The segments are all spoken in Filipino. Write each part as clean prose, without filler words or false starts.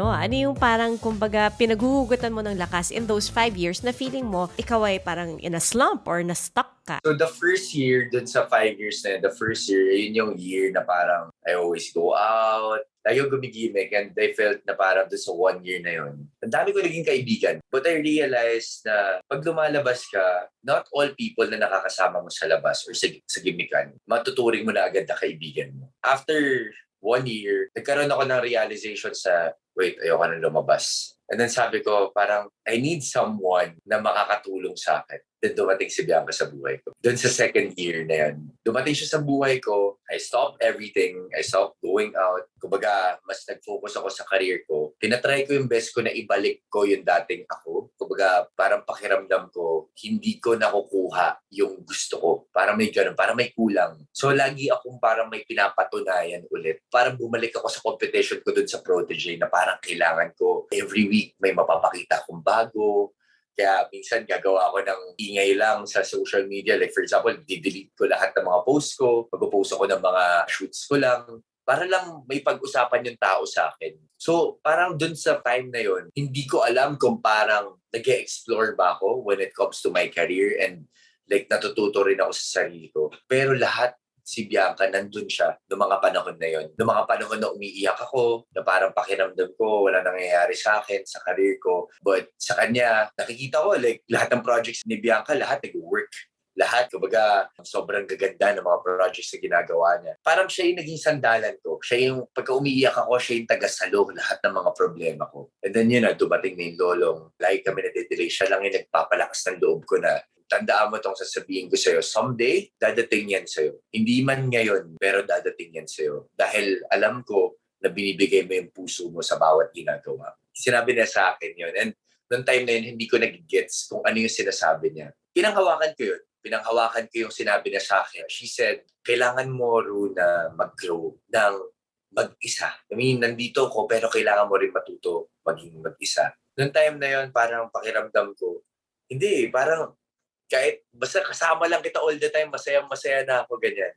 Ano yung parang kumbaga pinaghuhugutan mo ng lakas in those 5 years na feeling mo ikaw ay parang in a slump or na-stuck ka? So the first year, dun sa 5 years na yun, the first year, yun yung year na parang I always go out, lagi yung gumigimik, and I felt na parang dun sa 1 year na yun, ang dami ko naging kaibigan. But I realized na pag lumalabas ka, not all people na nakakasama mo sa labas or sa gimikan, matuturing mo na agad na kaibigan mo. After 1 year, nagkaroon ako ng realization sa, wait, ayoko na lumabas. And then sabi ko, parang, I need someone na makakatulong sa akin. Then dumating si Bianca sa buhay ko. Doon sa second year na yan, dumating siya sa buhay ko, I stopped everything, I stopped going out. Kumbaga, mas nag-focus ako sa career ko. Tinatry ko yung best ko na ibalik ko yung dating ako. Kumbaga, parang pakiramdam ko, hindi ko nakukuha yung gusto ko. Parang may ganun, parang may kulang. So, lagi akong parang may pinapatunayan ulit. Parang bumalik ako sa competition ko dun sa Protege na parang kailangan ko every week may mapapakita akong bago. Kaya minsan gagawa ako ng ingay lang sa social media. Like for example, di-delete ko lahat ng mga posts ko. Mag-post ako ng mga shoots ko lang. Para lang may pag-usapan yung tao sa akin. So parang dun sa time na yon, hindi ko alam kung parang nag-explore ba ako when it comes to my career and like natututo rin ako sa sarili ko. Pero lahat si Bianca, nandun siya noong mga panahon na yon. Noong mga panahon na umiiyak ako, na parang pakiramdam ko, wala nangyayari sa akin, sa career ko. But sa kanya, nakikita ko, like, lahat ng projects ni Bianca, lahat nag-work. Lahat, kumbaga, sobrang gaganda ng mga projects na ginagawa niya. Parang siya yung naging sandalan ko. Siya yung, pagka umiiyak ako, siya yung tagasalo lahat ng mga problema ko. And then yun na, dumating na yung lolong. Like kami na-delay, siya lang yung nagpapalakas ng loob ko na tandaan mo itong sasabihin ko sa'yo, someday, dadating yan sa'yo. Hindi man ngayon, pero dadating yan sa'yo. Dahil alam ko na binibigay mo yung puso mo sa bawat ginagawa. Sinabi niya sa akin yun. And noong time na yun, hindi ko nag-gets kung ano yung sinasabi niya. Pinanghawakan ko yun. Pinanghawakan ko yung sinabi niya sa akin. She said, kailangan mo, Ru, na mag-grow ng mag-isa. I mean, nandito ko, pero kailangan mo rin matuto maging mag-isa. Noong time na yun, parang pakiramdam ko, hindi, parang kahit basta kasama lang kita all the time, masaya na ako, ganyan.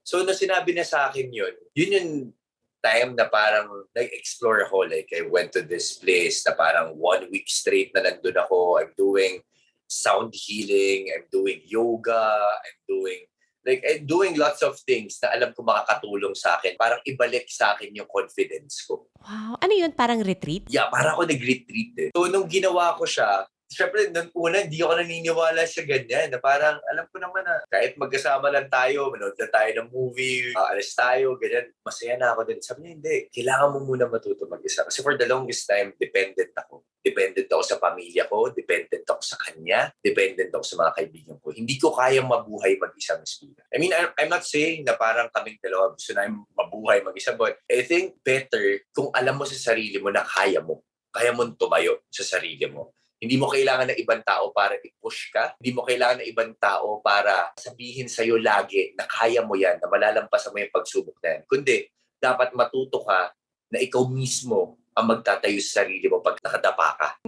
So, nung sinabi niya sa akin yun yung time na parang nag-explore ako. Like, I went to this place na parang 1 week straight na nandun ako. I'm doing sound healing, I'm doing yoga, I'm doing lots of things na alam ko makakatulong sa akin. Parang ibalik sa akin yung confidence ko. Wow, ano yun, parang retreat? Yeah, parang ako nag-retreat eh. So, nung ginawa ko siya, siyempre, nung una, hindi ako naniniwala sa ganyan. Na parang, alam ko naman na kahit magkasama lang tayo, manood na tayo ng movie, alis tayo, ganyan, masaya na ako din. Sabi niya, hindi, kailangan mo muna matuto mag-isa. Kasi for the longest time, dependent ako. Dependent ako sa pamilya ko, dependent ako sa kanya, dependent ako sa mga kaibigan ko. Hindi ko kayang mabuhay mag-isa, Miss Pina. I mean, I'm not saying na parang kaming dalawa gusto na mabuhay mag-isa, but I think better kung alam mo sa sarili mo na kaya mong tumayo sa sarili mo. Hindi mo kailangan ng ibang tao para i-push ka. Hindi mo kailangan ng ibang tao para sabihin sa'yo lagi na kaya mo yan, na malalampasan mo yung pagsubok na yan. Kundi, dapat matuto ka na ikaw mismo ang magtatayo sa sarili mo pag nakadapa ka.